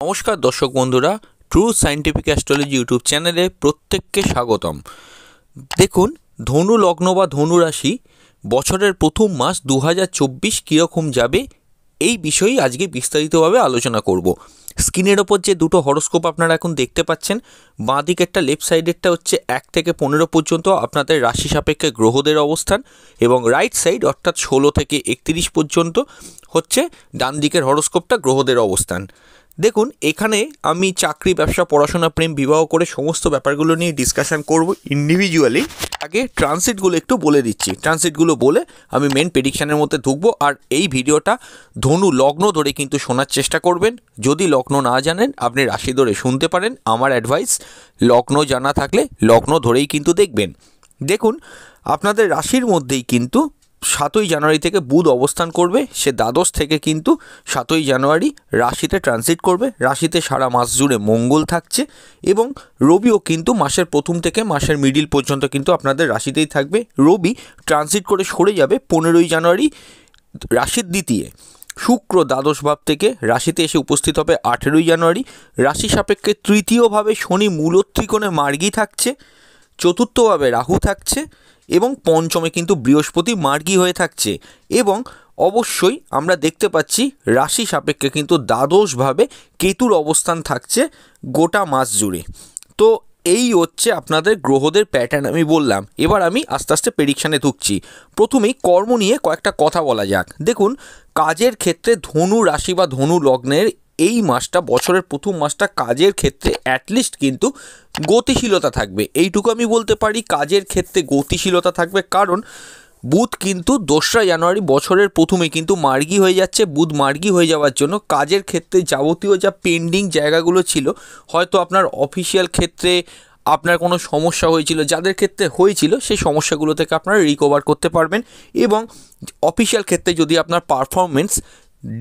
নমস্কার দর্শক বন্ধুরা, ট্রু সায়েন্টিফিক অ্যাস্ট্রোলজি ইউটিউব চ্যানেলে প্রত্যেককে স্বাগতম। দেখুন, ধনু লগ্ন বা ধনু রাশি বছরের প্রথম মাস 2024 কীরকম যাবে এই বিষয়ে আজকে বিস্তারিতভাবে আলোচনা করব। স্ক্রিনের ওপর যে দুটো হরোস্কোপ আপনারা এখন দেখতে পাচ্ছেন, বাঁ দিকেরটা লেফট সাইডেরটা হচ্ছে 1 থেকে 15 পর্যন্ত আপনাদের রাশি সাপেক্ষে গ্রহদের অবস্থান, এবং রাইট সাইড অর্থাৎ 16 থেকে 31 পর্যন্ত হচ্ছে ডান দিকের হরোস্কোপটা গ্রহদের অবস্থান। দেখুন, এখানে আমি চাকরি, ব্যবসা, পড়াশোনা, প্রেম, বিবাহ করে সমস্ত ব্যাপারগুলো নিয়ে ডিসকাশন করব ইন্ডিভিজুয়ালি। আগে ট্রানজিটগুলো একটু বলে দিচ্ছি, ট্রানজিটগুলো বলে আমি মেন প্রেডিকশানের মধ্যে ঢুকবো। আর এই ভিডিওটা ধনু লগ্ন ধরে কিন্তু শোনার চেষ্টা করবেন। যদি লগ্ন না জানেন আপনি রাশি ধরে শুনতে পারেন। আমার অ্যাডভাইস, লগ্ন জানা থাকলে লগ্ন ধরেই কিন্তু দেখবেন। দেখুন, আপনাদের রাশির মধ্যেই কিন্তু 7ই জানুয়ারি থেকে বুধ অবস্থান করবে। সে দ্বাদশ থেকে কিন্তু 7ই জানুয়ারি রাশিতে ট্রানজিট করবে। রাশিতে সারা মাস জুড়ে মঙ্গল থাকছে, এবং রবিও কিন্তু মাসের প্রথম থেকে মাসের মিডিল পর্যন্ত কিন্তু আপনাদের রাশিতেই থাকবে। রবি ট্রানজিট করে সরে যাবে 15ই জানুয়ারি রাশির দ্বিতীয়। শুক্র দ্বাদশ ভাব থেকে রাশিতে এসে উপস্থিত হবে 18ই জানুয়ারি। রাশি সাপেক্ষে তৃতীয়ভাবে শনি মূলত্রিকোণে মার্গী থাকছে, চতুর্থভাবে রাহু থাকছে, এবং পঞ্চমে কিন্তু বৃহস্পতি মার্গী হয়ে থাকছে। এবং অবশ্যই আমরা দেখতে পাচ্ছি রাশি সাপেক্ষে কিন্তু দ্বাদশভাবে কেতুর অবস্থান থাকছে গোটা মাস জুড়ে। তো এই হচ্ছে আপনাদের গ্রহদের প্যাটার্ন আমি বললাম। এবার আমি আস্তে আস্তে প্রেডিকশানে ঢুকছি। প্রথমেই কর্ম নিয়ে কয়েকটা কথা বলা যাক। দেখুন, কাজের ক্ষেত্রে ধনু রাশি বা ধনু লগ্নের এই মাসটা, বছরের প্রথম মাসটা কাজের ক্ষেত্রে অ্যাটলিস্ট কিন্তু গতিশীলতা থাকবে। এইটুকু আমি বলতে পারি, কাজের ক্ষেত্রে গতিশীলতা থাকবে। কারণ বুধ কিন্তু 2রা জানুয়ারি বছরের প্রথমে কিন্তু মার্গী হয়ে যাচ্ছে। বুধ মার্গী হয়ে যাওয়ার জন্য কাজের ক্ষেত্রে যাবতীয় যা পেন্ডিং জায়গাগুলো ছিল, হয়তো আপনার অফিসিয়াল ক্ষেত্রে আপনার কোনো সমস্যা হয়েছিল, যাদের ক্ষেত্রে হয়েছিল সেই সমস্যাগুলো থেকে আপনারা রিকভার করতে পারবেন। এবং অফিসিয়াল ক্ষেত্রে যদি আপনার পারফরমেন্স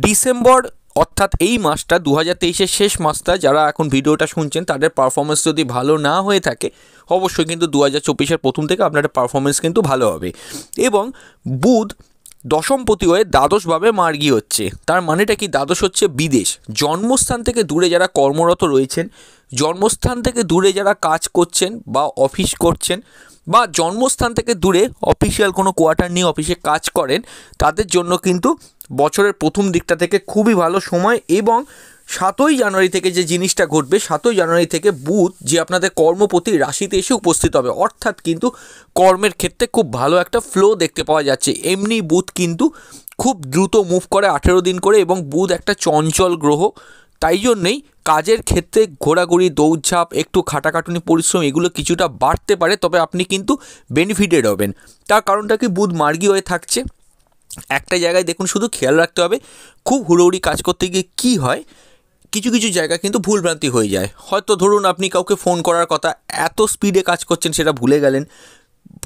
ডিসেম্বর অর্থাৎ এই মাসটা 2023-এর শেষ মাসটা, যারা এখন ভিডিওটা শুনছেন তাদের পারফরমেন্স যদি ভালো না হয়ে থাকে, অবশ্যই কিন্তু 2024-এর প্রথম থেকে আপনাদের পারফরমেন্স কিন্তু ভালো হবে। এবং বুধ দশমপতি হয়ে দ্বাদশভাবে মার্গী হচ্ছে। তার মানেটা কি? দ্বাদশ হচ্ছে বিদেশ। জন্মস্থান থেকে দূরে যারা কর্মরত রয়েছেন, জন্মস্থান থেকে দূরে যারা কাজ করছেন বা অফিস করছেন, বা জন্মস্থান থেকে দূরে অফিসিয়াল কোনো কোয়ার্টার নিয়ে অফিসে কাজ করেন, তাদের জন্য কিন্তু বছরের প্রথম দিকটা থেকে খুবই ভালো সময়। এবং 7ই জানুয়ারি থেকে যে জিনিসটা ঘটবে, 7ই জানুয়ারি থেকে বুধ যে আপনাদের কর্মপতি রাশিতে এসে উপস্থিত হবে, অর্থাৎ কিন্তু কর্মের ক্ষেত্রে খুব ভালো একটা ফ্লো দেখতে পাওয়া যাচ্ছে। এমনি বুধ কিন্তু খুব দ্রুত মুভ করে 18 দিন করে, এবং বুধ একটা চঞ্চল গ্রহ। তাই জন্যেই কাজের ক্ষেত্রে ঘোরাঘুরি, দৌড়ঝাঁপ, একটু খাটাখাটুনি, পরিশ্রম এগুলো কিছুটা বাড়তে পারে, তবে আপনি কিন্তু বেনিফিটেড হবেন। তার কারণটা কি? বুধ মার্গী হয়ে থাকছে। একটা জায়গায় দেখুন, শুধু খেয়াল রাখতে হবে, খুব হুড়োহুড়ি কাজ করতে গিয়ে কী হয়, কিছু কিছু জায়গায় কিন্তু ভুলভ্রান্তি হয়ে যায়। হয়তো ধরুন আপনি কাউকে ফোন করার কথা, এত স্পিডে কাজ করছেন সেটা ভুলে গেলেন।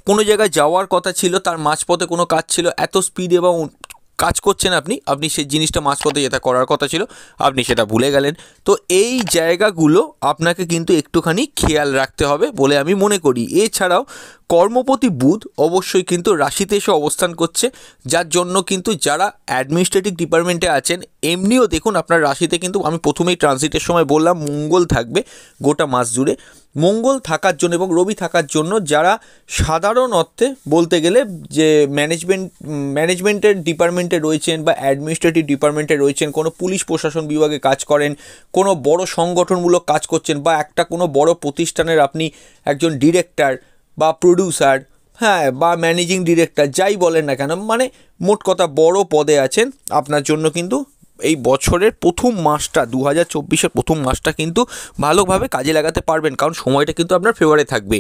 কোনো জায়গায় যাওয়ার কথা ছিল, তার মাঝপথে কোনো কাজ ছিল, এত স্পিডে বা কাজ করছেন আপনি সেই জিনিসটা মাঝপথে যেটা করার কথা ছিল আপনি সেটা ভুলে গেলেন। তো এই জায়গাগুলো আপনাকে কিন্তু একটুখানি খেয়াল রাখতে হবে বলে আমি মনে করি। এছাড়াও কর্মপতি বুধ অবশ্যই কিন্তু রাশিতে এসে অবস্থান করছে, যার জন্য কিন্তু যারা অ্যাডমিনিস্ট্রেটিভ ডিপার্টমেন্টে আছেন, এমনিও দেখুন আপনার রাশিতে কিন্তু আমি প্রথমেই ট্রানজিটের সময় বললাম মঙ্গল থাকবে গোটা মাস জুড়ে। মঙ্গল থাকার জন্য এবং রবি থাকার জন্য যারা সাধারণ অর্থে বলতে গেলে যে ম্যানেজমেন্টের ডিপার্টমেন্টে রয়েছেন বা অ্যাডমিনিস্ট্রেটিভ ডিপার্টমেন্টে রয়েছেন, কোনো পুলিশ প্রশাসন বিভাগে কাজ করেন, কোনো বড় সংগঠনমূলক কাজ করছেন, বা একটা কোনো বড় প্রতিষ্ঠানের আপনি একজন ডিরেক্টর বা প্রডিউসার, হ্যাঁ, বা ম্যানেজিং ডিরেক্টর, যাই বলেন না কেন, মানে মোট কথা বড় পদে আছেন, আপনার জন্য কিন্তু এই বছরের প্রথম মাসটা 2024-এর প্রথম মাসটা কিন্তু ভালোভাবে কাজে লাগাতে পারবেন, কারণ সময়টা কিন্তু আপনার ফেভারে থাকবে।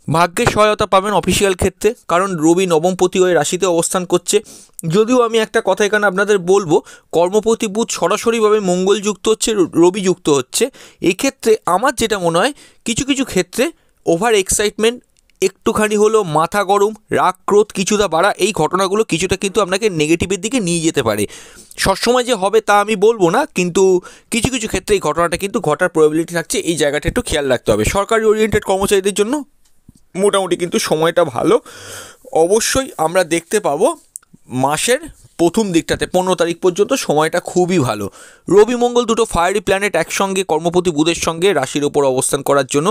ভাগ্যের সহায়তা পাবেন অফিসিয়াল ক্ষেত্রে, কারণ রবি নবমপতি হয়ে রাশিতে অবস্থান করছে। যদিও আমি একটা কথা এখানে আপনাদের বলবো, কর্মপতি বুধ সরাসরিভাবে মঙ্গল যুক্ত হচ্ছে, রবি যুক্ত হচ্ছে। এক্ষেত্রে আমার যেটা মনে হয়, কিছু কিছু ক্ষেত্রে ওভার এক্সাইটমেন্ট, একটুখানি হলো মাথা গরম, রাগ ক্রোধ কিছুটা বাড়া, এই ঘটনাগুলো কিছুটা কিন্তু আপনাকে নেগেটিভের দিকে নিয়ে যেতে পারে। সবসময় যে হবে তা আমি বলবো না, কিন্তু কিছু কিছু ক্ষেত্রে এই ঘটনাটা কিন্তু ঘটার প্রবাবিলিটি থাকছে। এই জায়গাটা একটু খেয়াল রাখতে হবে। সরকারি ওরিয়েন্টেড কর্মচারীদের জন্য মোটামুটি কিন্তু সময়টা ভালো। অবশ্যই আমরা দেখতে পাবো মাসের প্রথম দিকটাতে 15 তারিখ পর্যন্ত সময়টা খুবই ভালো। রবি মঙ্গল দুটো ফায়ারি প্ল্যানেট একসঙ্গে কর্মপতি বুধের সঙ্গে রাশির ওপর অবস্থান করার জন্য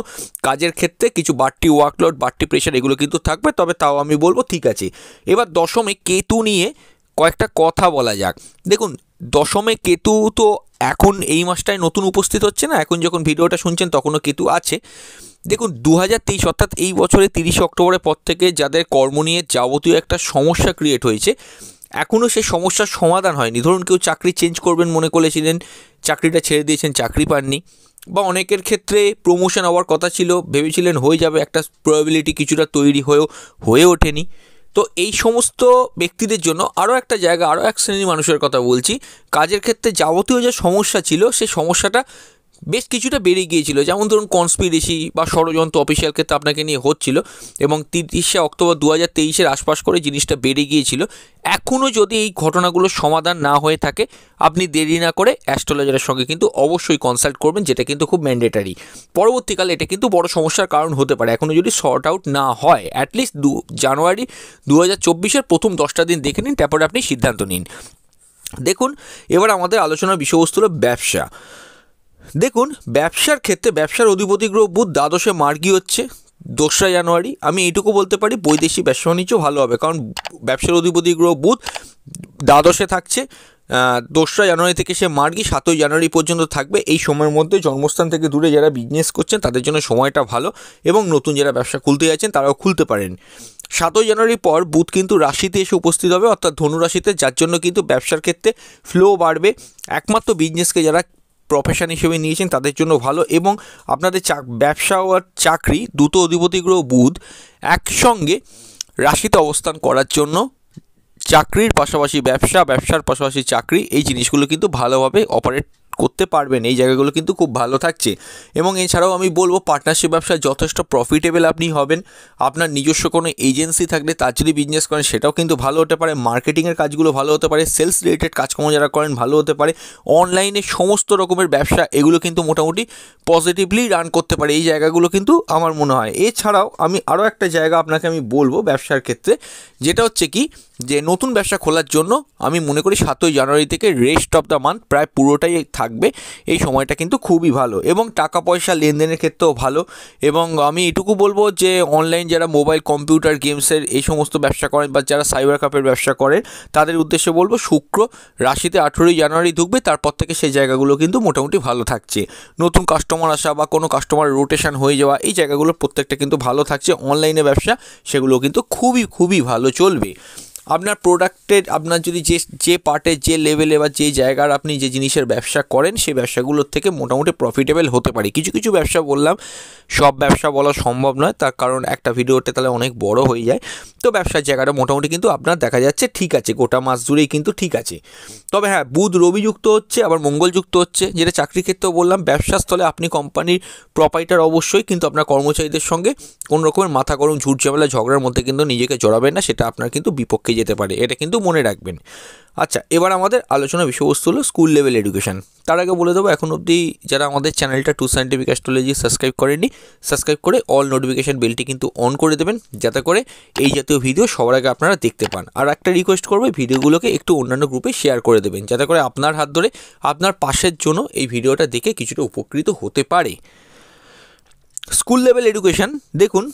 কাজের ক্ষেত্রে কিছু বাড়তি ওয়ার্কলোড, বাড়তি প্রেশার এগুলো কিন্তু থাকবে, তবে তাও আমি বলবো ঠিক আছে। এবার দশমে কেতু নিয়ে কয়েকটা কথা বলা যাক। দেখুন, দশমে কেতু তো এখন এই মাসটায় নতুন উপস্থিত হচ্ছে না, এখন যখন ভিডিওটা শুনছেন তখনও কেতু আছে। দেখুন 2023 অর্থাৎ এই বছরের 30 অক্টোবরের পর থেকে যাদের কর্ম নিয়ে যাবতীয় একটা সমস্যা ক্রিয়েট হয়েছে, এখনও সেই সমস্যার সমাধান হয়নি। ধরুন কেউ চাকরি চেঞ্জ করবেন মনে করেছিলেন, চাকরিটা ছেড়ে দিয়েছেন, চাকরি পাননি, বা অনেকের ক্ষেত্রে প্রমোশন হওয়ার কথা ছিল, ভেবেছিলেন হয়ে যাবে, একটা প্রবাবিলিটি কিছুটা তৈরি হয়ে ওঠেনি। তো এই সমস্ত ব্যক্তিদের জন্য আরও একটা জায়গা, আরও এক শ্রেণীর মানুষের কথা বলছি, কাজের ক্ষেত্রে যাবতীয় যে সমস্যা ছিল সেই সমস্যাটা বেশ কিছুটা বেড়ে গিয়েছিল। যেমন ধরুন কনস্পিরেসি বা ষড়যন্ত্র অফিসিয়াল ক্ষেত্রে আপনাকে নিয়ে হচ্ছিল, এবং 30 অক্টোবর 2023-এর আশপাশ করে জিনিসটা বেড়ে গিয়েছিল। এখনও যদি এই ঘটনাগুলোর সমাধান না হয়ে থাকে, আপনি দেরি না করে অ্যাস্ট্রোলজারের সঙ্গে কিন্তু অবশ্যই কনসাল্ট করবেন, যেটা কিন্তু খুব ম্যান্ডেটারি। পরবর্তীকালে এটা কিন্তু বড় সমস্যার কারণ হতে পারে এখনও যদি সর্ট আউট না হয়। অ্যাটলিস্ট জানুয়ারি 2024-এর প্রথম 10টা দিন দেখে নিন, তারপরে আপনি সিদ্ধান্ত নিন। দেখুন, এবার আমাদের আলোচনার বিষয়বস্তু হলো ব্যবসা। দেখুন, ব্যবসার ক্ষেত্রে ব্যবসার অধিপতি গ্রহ বুধ দ্বাদশে মার্গী হচ্ছে 2রা জানুয়ারি। আমি এইটুকু বলতে পারি বৈদেশিক ব্যবসা বাণিজ্য ভালো হবে, কারণ ব্যবসার অধিপতি গ্রহ বুধ দ্বাদশে থাকছে। 2রা জানুয়ারি থেকে সে মার্গী 7ই জানুয়ারি পর্যন্ত থাকবে। এই সময়ের মধ্যে জন্মস্থান থেকে দূরে যারা বিজনেস করছেন তাদের জন্য সময়টা ভালো, এবং নতুন যারা ব্যবসা খুলতে যাচ্ছেন তারাও খুলতে পারেন। 7ই জানুয়ারির পর বুধ কিন্তু রাশিতে এসে উপস্থিত হবে, অর্থাৎ ধনু রাশিতে, যার জন্য কিন্তু ব্যবসার ক্ষেত্রে ফ্লো বাড়বে। একমাত্র বিজনেসকে যারা প্রফেশন হিসেবে নিয়েছেন তাদের জন্য ভালো, এবং আপনাদের ব্যবসা আর চাকরি দুটো অধিপতি গ্রহ বুধ একসঙ্গে রাশিতে অবস্থান করার জন্য চাকরির পাশাপাশি ব্যবসা, ব্যবসার পাশাপাশি চাকরি, এই জিনিসগুলো কিন্তু ভালোভাবে অপারেট করতে পারবেন। এই জায়গাগুলো কিন্তু খুব ভালো থাকছে। এবং এছাড়াও আমি বলবো পার্টনারশিপ ব্যবসায় যথেষ্ট প্রফিটেবল আপনি হবেন। আপনার নিজস্ব কোনো এজেন্সি থাকলে তার যদি বিজনেস করেন সেটাও কিন্তু ভালো হতে পারে। মার্কেটিংয়ের কাজগুলো ভালো হতে পারে, সেলস রিলেটেড কাজকর্ম যারা করেন ভালো হতে পারে। অনলাইনে সমস্ত রকমের ব্যবসা এগুলো কিন্তু মোটামুটি পজিটিভলি রান করতে পারে। এই জায়গাগুলো কিন্তু আমার মনে হয়। এছাড়াও আমি আরও একটা জায়গা আপনাকে আমি বলবো ব্যবসার ক্ষেত্রে, যেটা হচ্ছে কি, যে নতুন ব্যবসা খোলার জন্য আমি মনে করি 7ই জানুয়ারি থেকে রেস্ট অফ দ্য মান্থ প্রায় পুরোটাই থাকবে। এই সময়টা কিন্তু খুবই ভালো, এবং টাকা পয়সা লেনদেনের ক্ষেত্রেও ভালো। এবং আমি এটুকু বলবো যে অনলাইন যারা মোবাইল কম্পিউটার গেমসের এই সমস্ত ব্যবসা করেন, বা যারা সাইবার ক্যাফের ব্যবসা করেন, তাদের উদ্দেশ্যে বলবো শুক্র রাশিতে 18ই জানুয়ারি ঢুকবে, তারপর থেকে সেই জায়গাগুলো কিন্তু মোটামুটি ভালো থাকছে। নতুন কাস্টমার আসা বা কোনো কাস্টমার রোটেশন হয়ে যাওয়া, এই জায়গাগুলো প্রত্যেকটা কিন্তু ভালো থাকছে। অনলাইনে ব্যবসা সেগুলো কিন্তু খুবই ভালো চলবে। আপনার প্রোডাক্টের, আপনার যদি যে পার্টে, যে লেভেলে বা যে জায়গার আপনি যে জিনিসের ব্যবসা করেন, সেই ব্যবসাগুলোর থেকে মোটামুটি প্রফিটেবল হতে পারে। কিছু কিছু ব্যবসা বললাম, সব ব্যবসা বলা সম্ভব নয়, তার কারণ একটা ভিডিওতে তাহলে অনেক বড় হয়ে যায়। তো ব্যবসার জায়গাটা মোটামুটি কিন্তু আপনার দেখা যাচ্ছে ঠিক আছে, গোটা মাস জুড়েই কিন্তু ঠিক আছে। তবে হ্যাঁ, বুধ রবি যুক্ত হচ্ছে, আবার মঙ্গল যুক্ত হচ্ছে, যেটা চাকরির ক্ষেত্রেও বললাম। ব্যবসার স্থলে আপনি কোম্পানির প্রপাইটার অবশ্যই, কিন্তু আপনার কর্মচারীদের সঙ্গে কোনো রকমের মাথা গরম ঝুট ঝামেলা ঝগড়ার মধ্যে কিন্তু নিজেকে জড়াবেন না, সেটা আপনার কিন্তু বিপক্ষে যেতে পারে, এটা কিন্তু মনে রাখবেন। আচ্ছা, এবার আমাদের আলোচনার বিষয়বস্তু হলো স্কুল লেভেল এডুকেশন। তার আগে বলে দেবো, এখন অবধি যারা আমাদের চ্যানেলটা টু সায়েন্টিফিক অ্যাস্ট্রোলজি সাবস্ক্রাইব করেননি, সাবস্ক্রাইব করে অল নোটিফিকেশন বেলটি কিন্তু অন করে দেবেন, যাতে করে এই জাতীয় ভিডিও সবার আগে আপনারা দেখতে পান। আর একটা রিকোয়েস্ট করবো, ভিডিওগুলোকে একটু অন্যান্য গ্রুপে শেয়ার করে দেবেন, যাতে করে আপনার হাত ধরে আপনার পাশের জন্য এই ভিডিওটা দেখে কিছুটা উপকৃত হতে পারে। স্কুল লেভেল এডুকেশন, দেখুন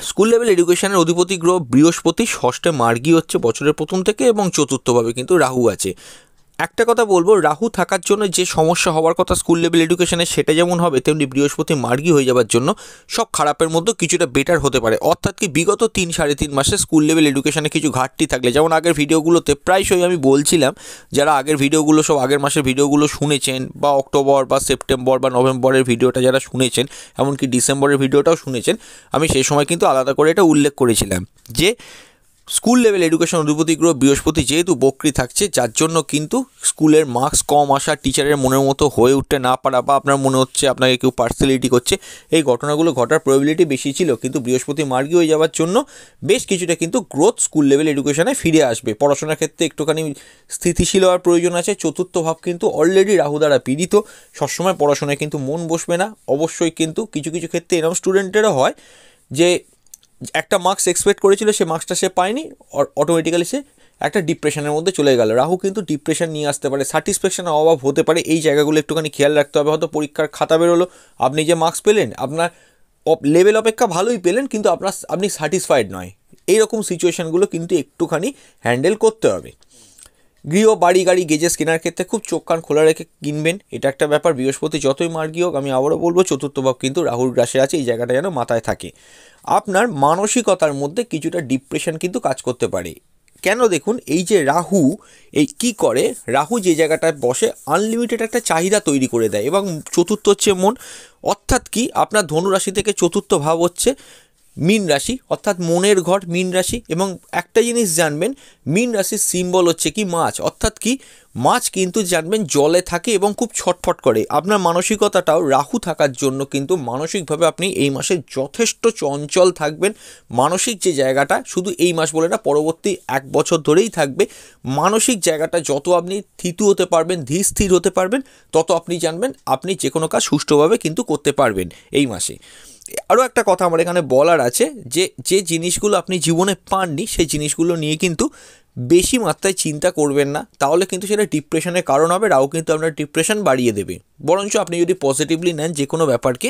স্কুল লেভেল এডুকেশনের অধিপতি গ্রহ বৃহস্পতি 6টে মার্গী হচ্ছে বছরের প্রথম থেকে, এবং চতুর্থভাবে কিন্তু রাহু আছে। একটা কথা বলবো, রাহু থাকার জন্য যে সমস্যা হওয়ার কথা স্কুল লেভেল এডুকেশনে সেটা যেমন হবে, তেমনি বৃহস্পতি মার্গী হয়ে যাওয়ার জন্য সব খারাপের মধ্যে কিছুটা বেটার হতে পারে। অর্থাৎ কি, বিগত 3-3.5 মাসে স্কুল লেভেল এডুকেশনে কিছু ঘাটতি থাকলে, যেমন আগের ভিডিওগুলোতে প্রায়শই আমি বলছিলাম, যারা আগের ভিডিওগুলো সব আগের মাসের ভিডিওগুলো শুনেছেন, বা অক্টোবর বা সেপ্টেম্বর বা নভেম্বরের ভিডিওটা যারা শুনেছেন, এমনকি ডিসেম্বরের ভিডিওটাও শুনেছেন, আমি সেই সময় কিন্তু আলাদা করে এটা উল্লেখ করেছিলাম যে স্কুল লেভেল এডুকেশন অধিপতি গ্রহ বৃহস্পতি যেহেতু বক্রী থাকছে, যার জন্য কিন্তু স্কুলের মার্কস কম আসা, টিচারের মনের মতো হয়ে উঠতে না পারা, বা আপনার মনে হচ্ছে আপনাকে কেউ পার্সিয়ালিটি করছে, এই ঘটনাগুলো ঘটার প্রবাবিলিটি বেশি ছিল। কিন্তু বৃহস্পতি মার্গী হয়ে যাওয়ার জন্য বেশ কিছুটা কিন্তু গ্রোথ স্কুল লেভেল এডুকেশনে ফিরে আসবে। পড়াশোনার ক্ষেত্রে একটুখানি স্থিতিশীল হওয়ার প্রয়োজন আছে। চতুর্থ ভাব কিন্তু অলরেডি রাহু দ্বারা পীড়িত, সবসময় পড়াশোনায় কিন্তু মন বসবে না। অবশ্যই কিন্তু কিছু কিছু ক্ষেত্রে এরকম স্টুডেন্টেরও হয় যে একটা মার্কস এক্সপেক্ট করেছিল, সে মার্কসটা সে পায়নি, অটোমেটিক্যালি সে একটা ডিপ্রেশনের মধ্যে চলে গেল। রাহু কিন্তু ডিপ্রেশন নিয়ে আসতে পারে, স্যাটিসফ্যাকশনের অভাব হতে পারে, এই জায়গাগুলো একটুখানি খেয়াল রাখতে হবে। হয়তো পরীক্ষার খাতা বেরোলো, আপনি যে মার্কস পেলেন আপনার লেভেল অপেক্ষা ভালোই পেলেন, কিন্তু আপনি স্যাটিসফাইড নয়, এইরকম সিচুয়েশানগুলো কিন্তু একটুখানি হ্যান্ডেল করতে হবে। গৃহ, বাড়ি, গাড়ি, গেজেস কেনার ক্ষেত্রে খুব চোখ কান খোলা রেখে কিনবেন, এটা একটা ব্যাপার। বৃহস্পতি যতই মার্গী হোক, আমি আবারও বলবো চতুর্থ ভাব কিন্তু রাহুর গ্রাসে আছে, এই জায়গাটা যেন মাথায় থাকে। আপনার মানসিকতার মধ্যে কিছুটা ডিপ্রেশন কিন্তু কাজ করতে পারে। কেন? দেখুন, এই যে রাহু এই কী করে, রাহু যে জায়গাটায় বসে আনলিমিটেড একটা চাহিদা তৈরি করে দেয়, এবং চতুর্থ হচ্ছে মন, অর্থাৎ কি আপনার ধনুরাশি থেকে চতুর্থ ভাব হচ্ছে মীন রাশি, অর্থাৎ মনের ঘর মীন রাশি। এবং একটা জিনিস জানবেন, মীন রাশির সিম্বল হচ্ছে কি মাছ, অর্থাৎ কি মাছ কিন্তু জানবেন জলে থাকে এবং খুব ছটফট করে। আপনার মানসিকতাটাও রাহু থাকার জন্য কিন্তু মানসিকভাবে আপনি এই মাসে যথেষ্ট চঞ্চল থাকবেন। মানসিক যে জায়গাটা, শুধু এই মাস বলে না, পরবর্তী 1 বছর ধরেই থাকবে। মানসিক জায়গাটা যত আপনি থিতু হতে পারবেন, ধীর স্থির হতে পারবেন, তত আপনি জানবেন আপনি যে কোনো কাজ সুষ্ঠুভাবে কিন্তু করতে পারবেন এই মাসে। আরও একটা কথা আমার এখানে বলার আছে, যে জিনিসগুলো আপনি জীবনে পাননি সেই জিনিসগুলো নিয়ে কিন্তু বেশি মাত্রায় চিন্তা করবেন না, তাহলে কিন্তু সেটা ডিপ্রেশনের কারণ হবে। রাহু কিন্তু আপনার ডিপ্রেশন বাড়িয়ে দেবে। বরঞ্চ আপনি যদি পজিটিভলি নেন যে কোনো ব্যাপারকে,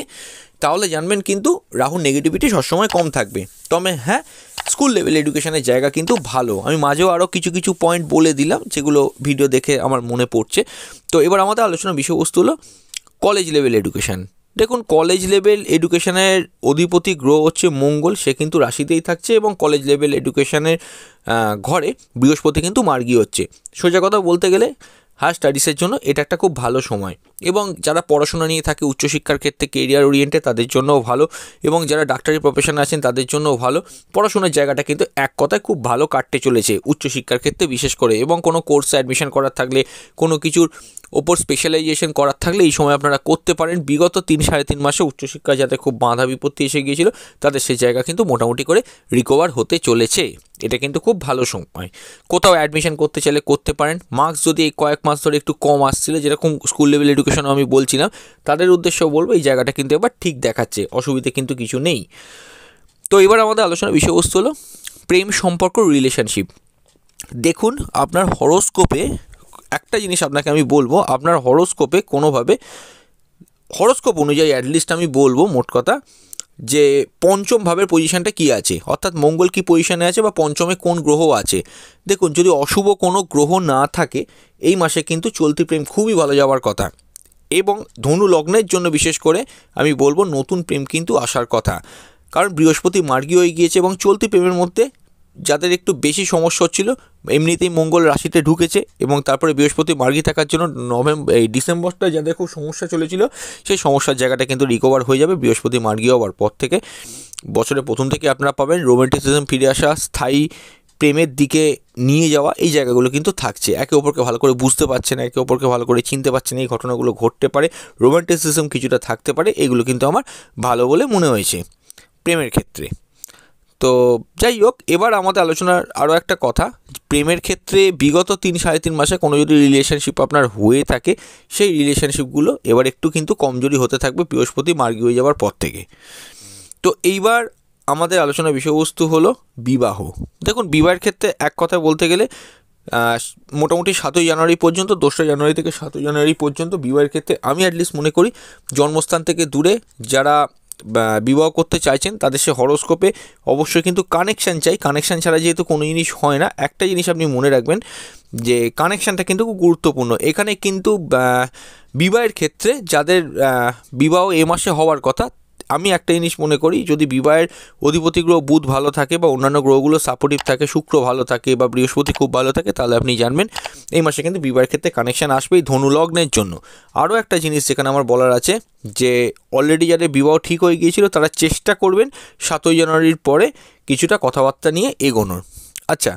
তাহলে জানবেন কিন্তু রাহুর নেগেটিভিটি সবসময় কম থাকবে। তবে হ্যাঁ, স্কুল লেভেল এডুকেশনের জায়গা কিন্তু ভালো। আমি মাঝেও আরও কিছু পয়েন্ট বলে দিলাম, যেগুলো ভিডিও দেখে আমার মনে পড়ছে। তো এবার আমাদের আলোচনার বিষয়বস্তু হলো কলেজ লেভেল এডুকেশন। দেখুন, কলেজ লেভেল এডুকেশনের অধিপতি গ্রহ হচ্ছে মঙ্গল, সে কিন্তু রাশিতেই থাকছে, এবং কলেজ লেভেল এডুকেশনের ঘরে বৃহস্পতি কিন্তু মার্গী হচ্ছে। সোজা কথা বলতে গেলে হায়ার স্টাডিজের জন্য এটা একটা খুব ভালো সময়, এবং যারা পড়াশোনা নিয়ে থাকে উচ্চশিক্ষার ক্ষেত্রে কেরিয়ার ওরিয়েন্টেড তাদের জন্যও ভালো, এবং যারা ডাক্তারি প্রফেশনে আছেন তাদের জন্যও ভালো। পড়াশোনার জায়গাটা কিন্তু এক কথায় খুব ভালো কাটতে চলেছে উচ্চশিক্ষার ক্ষেত্রে বিশেষ করে, এবং কোনো কোর্সে অ্যাডমিশন করার থাকলে, কোনো কিছুর ওপর স্পেশালাইজেশন করার থাকলে এই সময় আপনারা করতে পারেন। বিগত 3-3.5 মাসে উচ্চশিক্ষা যাতে খুব বাধা বিপত্তি এসে গিয়েছিল, তাদের সেই জায়গা কিন্তু মোটামুটি করে রিকভার হতে চলেছে। এটা কিন্তু খুব ভালো সময়। কোথাও অ্যাডমিশন করতে চাইলে করতে পারেন। মার্কস যদি এই কয়েক মাস ধরে একটু কম আসছিল, যেরকম স্কুল লেভেল এডুকেশন আমি বলছিলাম, তাদের উদ্দেশ্যেও বলবো এই জায়গাটা কিন্তু এবার ঠিক দেখাচ্ছে, অসুবিধে কিন্তু কিছু নেই। তো এবার আমাদের আলোচনার বিষয়বস্তু হলো প্রেম সম্পর্ক, রিলেশনশিপ। দেখুন, আপনার হরোস্কোপে একটা জিনিস আপনাকে আমি বলবো, আপনার হরোস্কোপে কোনোভাবে হরোস্কোপ অনুযায়ী অ্যাটলিস্ট আমি বলবো মোট কথা, যে পঞ্চম ভাবের পজিশানটা কী আছে, অর্থাৎ মঙ্গল কী পজিশানে আছে বা পঞ্চমে কোন গ্রহ আছে। দেখুন, যদি অশুভ কোনো গ্রহ না থাকে, এই মাসে কিন্তু চলতি প্রেম খুবই ভালো যাওয়ার কথা, এবং ধনু লগ্নের জন্য বিশেষ করে আমি বলবো নতুন প্রেম কিন্তু আসার কথা। কারণ বৃহস্পতি মার্গী হয়ে গিয়েছে, এবং চলতি প্রেমের মধ্যে যাদের একটু বেশি সমস্যা হচ্ছিল, এমনিতেই মঙ্গল রাশিতে ঢুকেছে, এবং তারপরে বৃহস্পতি মার্গী থাকার জন্য ডিসেম্বরটা যাদের খুব সমস্যা চলেছিল, সেই সমস্যার জায়গাটা কিন্তু রিকভার হয়ে যাবে বৃহস্পতি মার্গী হওয়ার পর থেকে। বছরের প্রথম থেকে আপনারা পাবেন রোমান্টিসিজম ফিরে আসা, স্থায়ী প্রেমের দিকে নিয়ে যাওয়া, এই জায়গাগুলো কিন্তু থাকছে। একে অপরকে ভালো করে বুঝতে পারছে না, একে অপরকে ভালো করে চিনতে পারছে না, এই ঘটনাগুলো ঘটতে পারে, রোমান্টিসিজম কিছুটা থাকতে পারে, এগুলো কিন্তু আমার ভালো বলে মনে হয়েছে প্রেমের ক্ষেত্রে। তো যাই হোক, এবার আমাদের আলোচনার আরও একটা কথা, প্রেমের ক্ষেত্রে বিগত 3-3.5 মাসে কোনো যদি রিলেশনশিপ আপনার হয়ে থাকে, সেই রিলেশনশিপগুলো এবার একটু কিন্তু কমজোরি হতে থাকবে বৃহস্পতি মার্গী হয়ে যাওয়ার পর থেকে। তো এইবার আমাদের আলোচনার বিষয়বস্তু হলো বিবাহ। দেখুন, বিবাহের ক্ষেত্রে এক কথা বলতে গেলে মোটামুটি 7ই জানুয়ারি পর্যন্ত, 2রা জানুয়ারি থেকে 7ই জানুয়ারি পর্যন্ত বিবাহের ক্ষেত্রে আমি অ্যাটলিস্ট মনে করি জন্মস্থান থেকে দূরে যারা বিবাহ করতে চাইছেন তাদের সে হরোস্কোপে অবশ্যই কিন্তু কানেকশান চাই। কানেকশান ছাড়া যেহেতু কোনো জিনিস হয় না, একটা জিনিস আপনি মনে রাখবেন যে কানেকশানটা কিন্তু খুব গুরুত্বপূর্ণ। এখানে কিন্তু বিবাহের ক্ষেত্রে যাদের বিবাহ এ মাসে হওয়ার কথা, আমি একটা জিনিস মনে করি, যদি বিবাহের অধিপতি গ্রহ বুধ ভালো থাকে বা অন্যান্য গ্রহগুলো সাপোর্টিভ থাকে, শুক্র ভালো থাকে বা বৃহস্পতি খুব ভালো থাকে, তাহলে আপনি জানবেন এই মাসে কিন্তু বিবাহের ক্ষেত্রে কানেকশান আসবেই ধনু লগ্নের জন্য। আরও একটা জিনিস যেখানে আমার বলার আছে, যে অলরেডি যাদের বিবাহ ঠিক হয়ে গিয়েছিল তারা চেষ্টা করবেন 7ই জানুয়ারির পরে কিছুটা কথাবার্তা নিয়ে এগোনোর। আচ্ছা,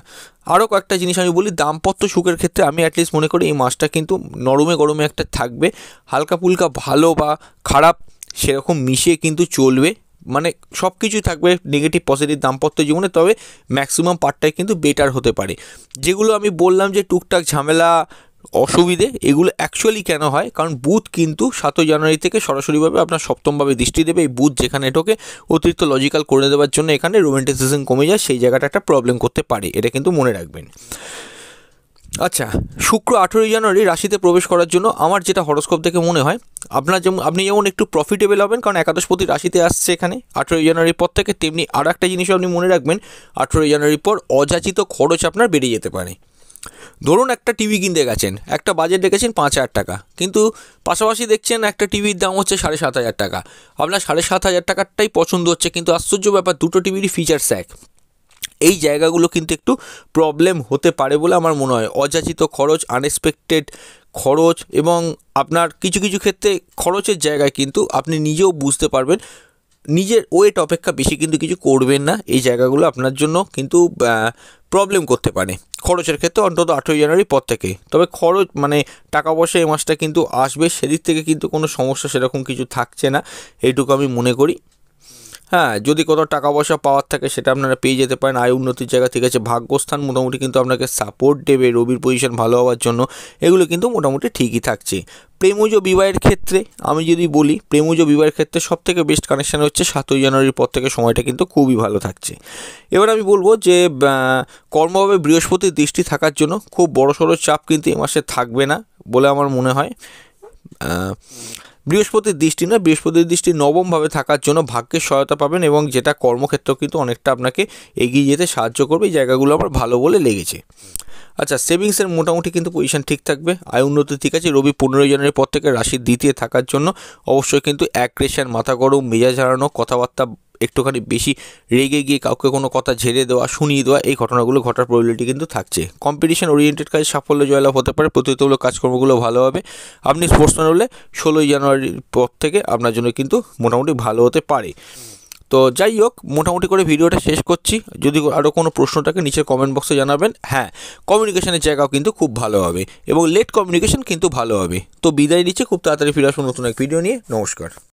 আরও কয়েকটা জিনিস আমি বলি। দাম্পত্য সুখের ক্ষেত্রে আমি অ্যাটলিস্ট মনে করি এই মাসটা কিন্তু নরমে গরমে একটা থাকবে, হালকা ফুলকা ভালো বা খারাপ সেরকম মিশিয়ে কিন্তু চলবে, মানে সব কিছুই থাকবে নেগেটিভ পজিটিভ দাম্পত্য জীবনে, তবে ম্যাক্সিমাম পার্টটাই কিন্তু বেটার হতে পারে। যেগুলো আমি বললাম যে টুকটাক ঝামেলা অসুবিধে এগুলো অ্যাকচুয়ালি কেন হয়, কারণ বুধ কিন্তু 7 জানুয়ারি থেকে সরাসরিভাবে আপনার সপ্তমভাবে দৃষ্টি দেবে। এই বুধ যেখানে ঢোকে অতিরিক্ত লজিক্যাল করে দেওয়ার জন্য এখানে রোমান্টিসিজম কমে যায়, সেই জায়গাটা একটা প্রবলেম করতে পারে, এটা কিন্তু মনে রাখবেন। আচ্ছা, শুক্র 18 জানুয়ারি রাশিতে প্রবেশ করার জন্য আমার যেটা হরোস্কোপ থেকে মনে হয় আপনি যেমন একটু প্রফিটেবল হবেন, কারণ একাদশপতি রাশিতে আসছে এখানে 18 জানুয়ারির পর থেকে, তেমনি আর একটা জিনিসও আপনি মনে রাখবেন 18 জানুয়ারির পর অযাচিত খরচ আপনার বেড়ে যেতে পারে। ধরুন একটা টিভি কিনতে গেছেন, একটা বাজেট রেখেছেন 5,000 টাকা, কিন্তু পাশাপাশি দেখছেন একটা টিভির দাম হচ্ছে 7,500 টাকা, আপনার 7,500 টাকারটাই পছন্দ হচ্ছে, কিন্তু আশ্চর্য ব্যাপার দুটো টিভিরই ফিচার্স এক। এই জায়গাগুলো কিন্তু একটু প্রবলেম হতে পারে বলে আমার মনে হয়। অযাচিত খরচ, আনএক্সপেক্টেড খরচ, এবং আপনার কিছু কিছু ক্ষেত্রে খরচের জায়গায় কিন্তু আপনি নিজেও বুঝতে পারবেন নিজের ওয়েট অপেক্ষা বেশি কিন্তু কিছু করবেন না, এই জায়গাগুলো আপনার জন্য কিন্তু প্রবলেম করতে পারে খরচের ক্ষেত্রে, অন্তত 18 জানুয়ারির পর থেকে। তবে খরচ মানে টাকা পয়সা এই মাসটা কিন্তু আসবে, সেদিক থেকে কিন্তু কোনো সমস্যা সেরকম কিছু থাকছে না, এইটুকু আমি মনে করি। হ্যাঁ, যদি কোথাও টাকা পয়সা পাওয়ার থাকে সেটা আপনারা পেয়ে যেতে পারেন, আয় উন্নতির জায়গা ঠিক আছে। ভাগ্যস্থান মোটামুটি কিন্তু আপনাকে সাপোর্ট দেবে, রবির পজিশন ভালো হওয়ার জন্য, এগুলো কিন্তু মোটামুটি ঠিকই থাকছে। প্রেমজ বিবাহের ক্ষেত্রে আমি যদি বলি, প্রেমজ বিবাহের ক্ষেত্রে সবথেকে বেস্ট কানেকশান হচ্ছে 7 জানুয়ারির পর থেকে, সময়টা কিন্তু খুবই ভালো থাকছে। এবার আমি বলবো যে কর্মভাবে বৃহস্পতির দৃষ্টি থাকার জন্য খুব বড়সড় চাপ কিন্তু এই মাসে থাকবে না বলে আমার মনে হয়। বৃহস্পতির দৃষ্টি নবমভাবে থাকার জন্য ভাগ্যের সহায়তা পাবেন, এবং যেটা কর্মক্ষেত্রেও কিন্তু অনেকটা আপনাকে এগিয়ে যেতে সাহায্য করবে। এই জায়গাগুলো আমার ভালো বলে লেগেছে। আচ্ছা, সেভিংসের মোটামুটি কিন্তু পজিশন ঠিক থাকবে, আয় উন্নতি ঠিক আছে। রবি 15 জানুয়ারির পর থেকে রাশির দ্বিতীয় থাকার জন্য অবশ্যই কিন্তু অ্যাগ্রেশন, মাথা গরম, মেজাজ হারানো, কথাবার্তা একটুখানি বেশি রেগে গিয়ে কাউকে কোনো কথা ঝেড়ে দেওয়া, শুনিয়ে দেওয়া, এই ঘটনাগুলো ঘটার প্রববিলিটি কিন্তু থাকছে। কম্পিটিশন ওরিয়েন্টেড কাজে সাফল্য জয়লাভ হতে পারে, প্রতিযোগিতামূলক কাজকর্মগুলো ভালো হবে। আপনি স্পোর্টসম্যান হলে 16 জানুয়ারির পর থেকে আপনার জন্য কিন্তু মোটামুটি ভালো হতে পারে। তো যাই হোক, মোটামুটি করে ভিডিওটা শেষ করছি। যদি আরও কোনো প্রশ্ন থাকে নিচের কমেন্ট বক্সে জানাবেন। হ্যাঁ, কমিউনিকেশনের জায়গাও কিন্তু খুব ভালো হবে, এবং লেট কমিউনিকেশন কিন্তু ভালো হবে। তো বিদায় নিচ্ছে, খুব তাড়াতাড়ি ফিরে আসুন নতুন এক ভিডিও নিয়ে। নমস্কার।